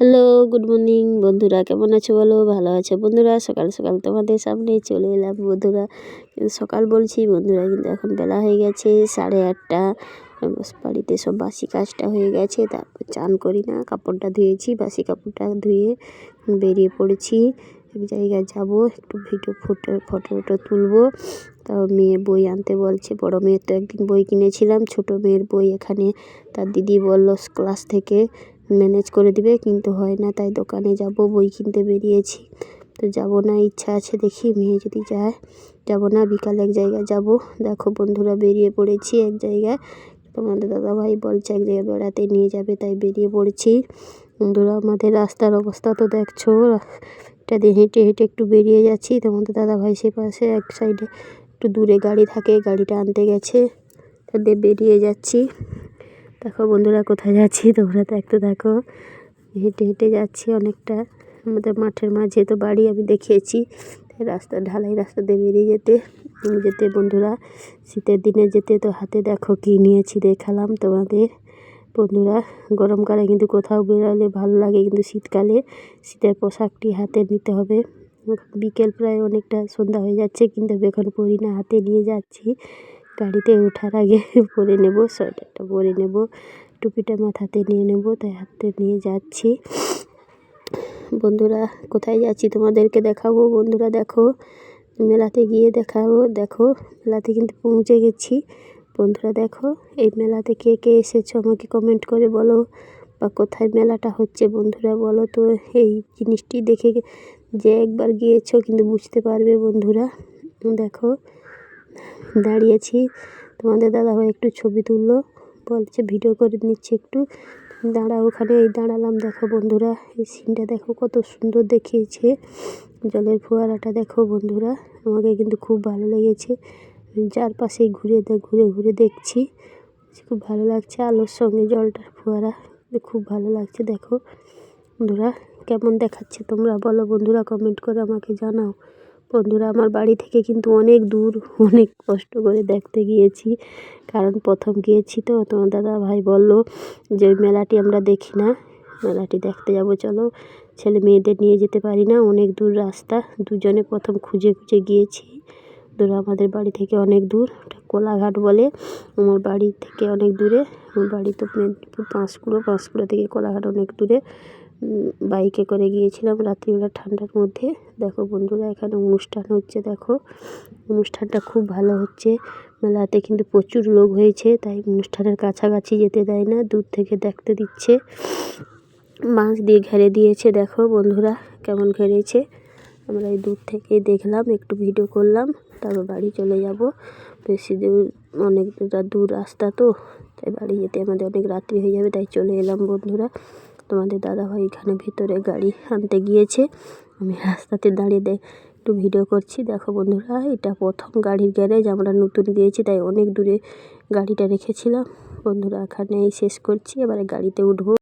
Hello, good morning বন্ধুরা, কেমন আছো বলো? ভালো আছো বন্ধুরা? সকাল সকাল তোমাদের সামনে চলে এলাম বন্ধুরা। কিন্তু সকাল বলছি বন্ধুরা, কিন্তু এখন বেলা হয়ে গেছে 8:30। বাড়িতে সব বাসি কাজটা হয়ে গেছে, তারপর চান করি না, কাপড়টা ধুয়েছি, বাসি কাপড়টা ধুয়ে বেরিয়ে পড়েছি। এক জায়গায় যাব, একটু ফটো তুলবো। তাও মেয়ে বই আনতে বলছে, বড় মেয়ের তো একদিন বই কিনেছিলাম, ছোট মেয়ের বই এখানে তার দিদি বলল ক্লাস থেকে ম্যানেজ করে দিবে, কিন্তু হয় না, তাই দোকানে যাব, বই কিনতে বেরিয়েছি। তো যাব না, ইচ্ছা আছে, দেখি মেয়ে যদি যায়। যাব না, বিকালে এক জায়গায় যাব। দেখো বন্ধুরা, বেরিয়ে পড়েছি এক জায়গায়। তোমাদের দাদাভাই বলছে এক জায়গায় বেড়াতে নিয়ে যাবে, তাই বেরিয়ে পড়েছি বন্ধুরা। আমাদের রাস্তার অবস্থা তো দেখছো, এটা দিয়ে হেঁটে হেঁটে একটু বেরিয়ে যাচ্ছি। তোমাদের দাদাভাই সে পাশে এক সাইডে একটু দূরে গাড়ি থাকে, গাড়িটা আনতে গেছে, তাদের বেরিয়ে যাচ্ছি। দেখো বন্ধুরা, কোথায় যাচ্ছি তোমরা দেখতে থাকো। হেঁটে হেঁটে যাচ্ছি অনেকটা, আমাদের মাঠের মাঝে তো বাড়ি, আমি দেখিয়েছি। রাস্তা ঢালাই রাস্তা দিয়ে বেরিয়ে যেতে বন্ধুরা, শীতের দিনে যেতে তো হাতে দেখো কি নিয়েছি, দেখালাম তোমাদের বন্ধুরা। গরমকালে কিন্তু কোথাও বেরোলে ভালো লাগে, কিন্তু শীতকালে শীতের পোশাকটি হাতে নিতে হবে। বিকেল প্রায় অনেকটা সন্ধ্যা হয়ে যাচ্ছে, কিন্তু এখন পরি না, হাতে নিয়ে যাচ্ছি। গাড়িতে ওঠার আগে পরে নেব, সোয়েটারটা পরে নেব, টুপিটা মাথাতে নিয়ে নেব, তাই হাতে নিয়ে যাচ্ছি বন্ধুরা। কোথায় যাচ্ছি তোমাদেরকে দেখাবো বন্ধুরা। দেখো, মেলাতে গিয়ে দেখাবো। দেখো, মেলাতে কিন্তু পৌঁছে গেছি বন্ধুরা। দেখো, এই মেলাতে কে কে এসেছো আমাকে কমেন্ট করে বলো, বা কোথায় মেলাটা হচ্ছে বন্ধুরা বলো তো। এই জিনিসটি দেখে যে একবার গিয়েছো কিন্তু বুঝতে পারবে বন্ধুরা। দেখো, দাঁড়িয়েছি, তোমাদের দাদাভাই একটু ছবি তুললো, বলছে ভিডিও করে নিচ্ছে একটু, দাঁড়াও ওখানে। এই দাঁড়ালাম। দেখো বন্ধুরা, এই সিনটা দেখো কত সুন্দর দেখিয়েছে, জলের ফোয়ারাটা দেখো বন্ধুরা, আমাকে কিন্তু খুব ভালো লেগেছে। চারপাশে ঘুরে ঘুরে দেখছি, খুব ভালো লাগছে, আলোর সঙ্গে জলটার ফোয়ারা খুব ভালো লাগছে। দেখো বন্ধুরা, কেমন দেখাচ্ছে তোমরা বলো বন্ধুরা, কমেন্ট করে আমাকে জানাও বন্ধুরা। আমার বাড়ি থেকে কিন্তু অনেক দূর, অনেক কষ্ট করে দেখতে গিয়েছি, কারণ প্রথম গিয়েছি তো। তোমার দাদা ভাই বলল যে ওই মেলাটি আমরা দেখি না, মেলাটি দেখতে যাব, চলো। ছেলে মেয়েদের নিয়ে যেতে পারি না, অনেক দূর রাস্তা, দুজনে প্রথম খুঁজে খুঁজে গিয়েছি। ধরো আমাদের বাড়ি থেকে অনেক দূর, ওটা কোলাঘাট বলে, আমার বাড়ি থেকে অনেক দূরে। আমার বাড়ি তো মেদিনীপুর পাঁশকুড়া থেকে কোলাঘাট অনেক দূরে। বাইকে করে গিয়েছিলাম রাত্রিবেলা ঠান্ডার মধ্যে। দেখো বন্ধুরা, এখানে অনুষ্ঠান হচ্ছে, দেখো অনুষ্ঠানটা খুব ভালো হচ্ছে। মেলাতে কিন্তু প্রচুর লোক হয়েছে, তাই অনুষ্ঠানের কাছাকাছি যেতে দেয় না, দূর থেকে দেখতে দিচ্ছে। বাঁশ দিয়ে ঘেরে দিয়েছে, দেখো বন্ধুরা কেমন ঘেরেছে। আমরা এই দূর থেকেই দেখলাম, একটু ভিডিও করলাম, তারপর বাড়ি চলে যাব। বেশি দূর, অনেক দূর রাস্তা তো, তাই বাড়ি যেতে আমাদের অনেক রাত্রি হয়ে যাবে, তাই চলে এলাম বন্ধুরা। তোমাদের দাদাভাই এখানে ভিতরে গাড়ি আনতে গিয়েছে, আমি রাস্তাতে দাঁড়িয়ে একটু ভিডিও করছি। দেখো বন্ধুরা, এটা প্রথম গাড়ির গ্যারেজ, আমরা নতুন গিয়েছি, তাই অনেক দূরে গাড়িটা রেখেছিলাম বন্ধুরা। এখানেই শেষ করছি, এবারে গাড়িতে উঠবো।